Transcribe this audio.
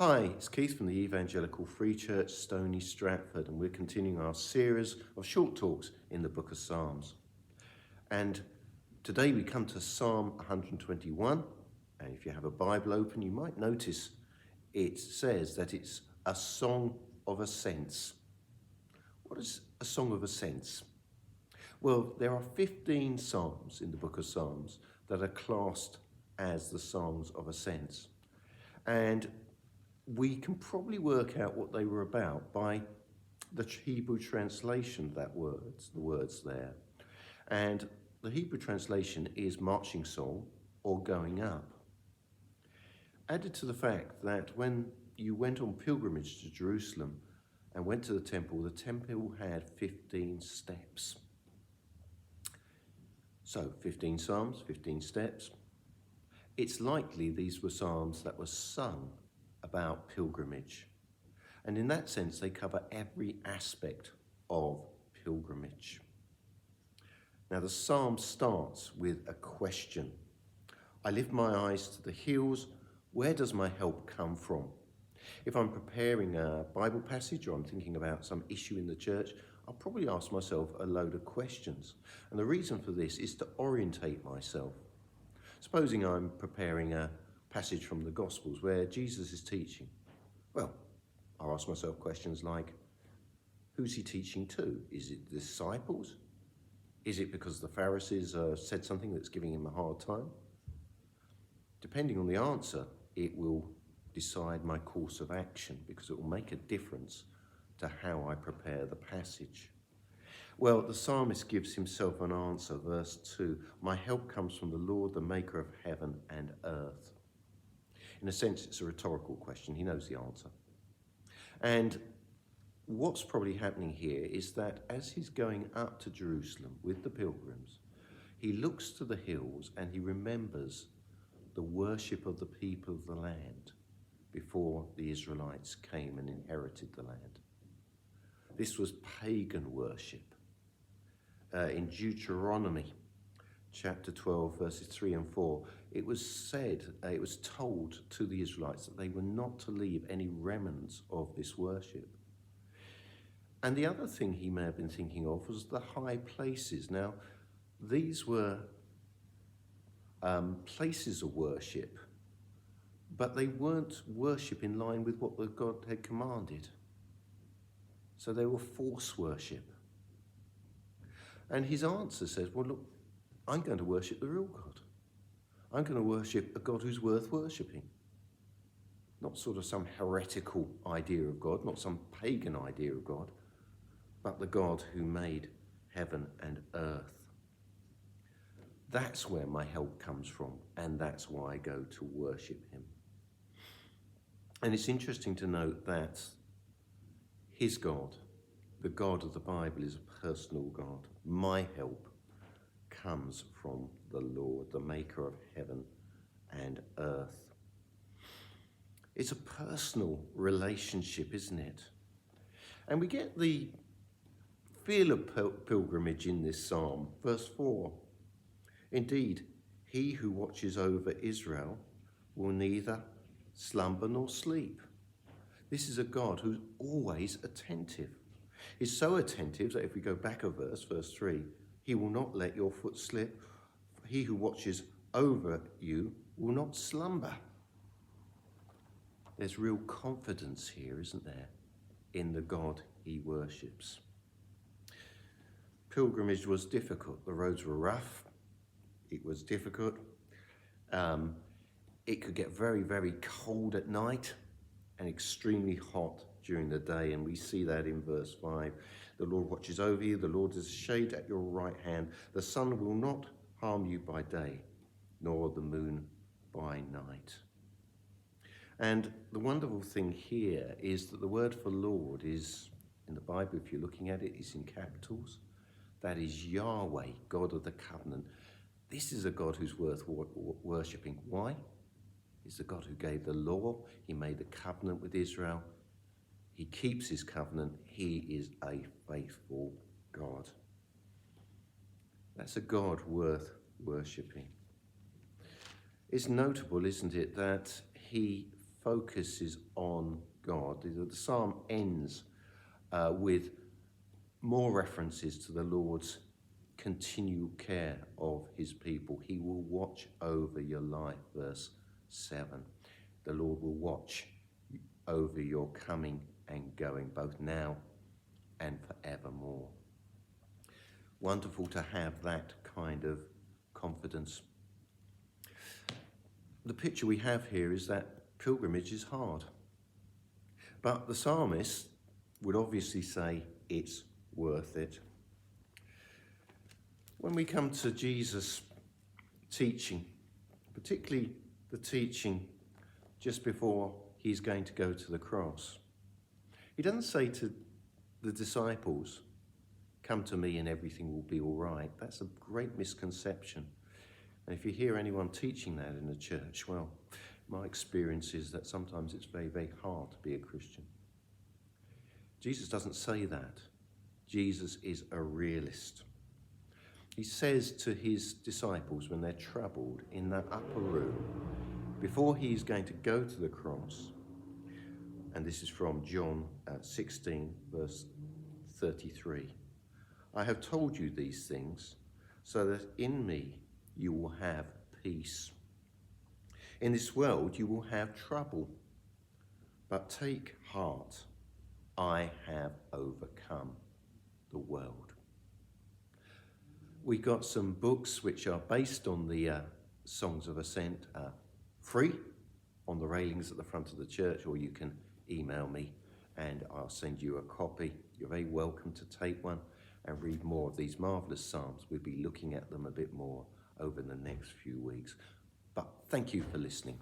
Hi, it's Keith from the Evangelical Free Church, Stony Stratford, and we're continuing our series of short talks in the book of Psalms. And today we come to Psalm 121, and if you have a Bible open, you might notice it says that it's a song of ascents. What is a song of ascents? Well, there are 15 psalms in the book of Psalms that are classed as the songs of ascents. And we can probably work out what they were about by the Hebrew translation of that the words there. And the Hebrew translation is marching song or going up. Added to the fact that when you went on pilgrimage to Jerusalem and went to the temple had 15 steps. So 15 psalms, 15 steps. It's likely these were psalms that were sung about pilgrimage. And in that sense, they cover every aspect of pilgrimage. Now, the psalm starts with a question. I lift my eyes to the hills. Where does my help come from? If I'm preparing a Bible passage or I'm thinking about some issue in the church, I'll probably ask myself a load of questions. And the reason for this is to orientate myself. Supposing I'm preparing a passage from the Gospels where Jesus is teaching. Well, I'll ask myself questions like, who's he teaching to? Is it the disciples? Is it because the Pharisees said something that's giving him a hard time? Depending on the answer, it will decide my course of action because it will make a difference to how I prepare the passage. Well, the psalmist gives himself an answer, verse 2. My help comes from the Lord, the maker of heaven and earth. In a sense, it's a rhetorical question. He knows the answer. And what's probably happening here is that as he's going up to Jerusalem with the pilgrims, he looks to the hills and he remembers the worship of the people of the land before the Israelites came and inherited the land. This was pagan worship. In Deuteronomy chapter 12, verses 3 and 4, it was told to the Israelites that they were not to leave any remnants of this worship. And the other thing he may have been thinking of was the high places. Now, these were places of worship, but they weren't worship in line with what the God had commanded. So they were false worship. And his answer says, well, look, I'm going to worship the real God. I'm going to worship a God who's worth worshipping. Not sort of some heretical idea of God, not some pagan idea of God, but the God who made heaven and earth. That's where my help comes from, and that's why I go to worship him. And it's interesting to note that his God, the God of the Bible, is a personal God. My help comes from the Lord, the maker of heaven and earth. It's a personal relationship, isn't it? And we get the feel of pilgrimage in this psalm. Verse 4, indeed, he who watches over Israel will neither slumber nor sleep. This is a God who's always attentive. He's so attentive that if we go back a verse 3, he will not let your foot slip. He who watches over you will not slumber. There's real confidence here, isn't there, in the God he worships. Pilgrimage was difficult. The roads were rough. It was difficult. It could get very, very cold at night and extremely hot during the day, and we see that in verse 5. The Lord watches over you, the Lord is a shade at your right hand. The sun will not harm you by day, nor the moon by night. And the wonderful thing here is that the word for Lord is, in the Bible, if you're looking at it, is in capitals. That is Yahweh, God of the covenant. This is a God who's worth worshipping. Why? He's the God who gave the law. He made the covenant with Israel. He keeps his covenant. He is a faithful God. That's a God worth worshipping. It's notable, isn't it, that he focuses on God. The psalm ends with more references to the Lord's continual care of his people. He will watch over your life, verse 7. The Lord will watch over your coming and going, both now and forevermore. Wonderful to have that kind of confidence. The picture we have here is that pilgrimage is hard. But the psalmist would obviously say it's worth it. When we come to Jesus' teaching, particularly the teaching just before he's going to go to the cross, he doesn't say to the disciples, "Come to me and everything will be all right." That's a great misconception. And if you hear anyone teaching that in the church, well, my experience is that sometimes it's very, very hard to be a Christian. Jesus doesn't say that. Jesus is a realist. He says to his disciples when they're troubled in that upper room, before he's going to go to the cross, and this is from John 16, verse 33, "I have told you these things so that in me you will have peace. In this world you will have trouble, but take heart, I have overcome the world." We got some books which are based on the Songs of Ascent, free on the railings at the front of the church, or you can email me and I'll send you a copy. You're very welcome to take one and read more of these marvellous psalms. We'll be looking at them a bit more over the next few weeks. But thank you for listening.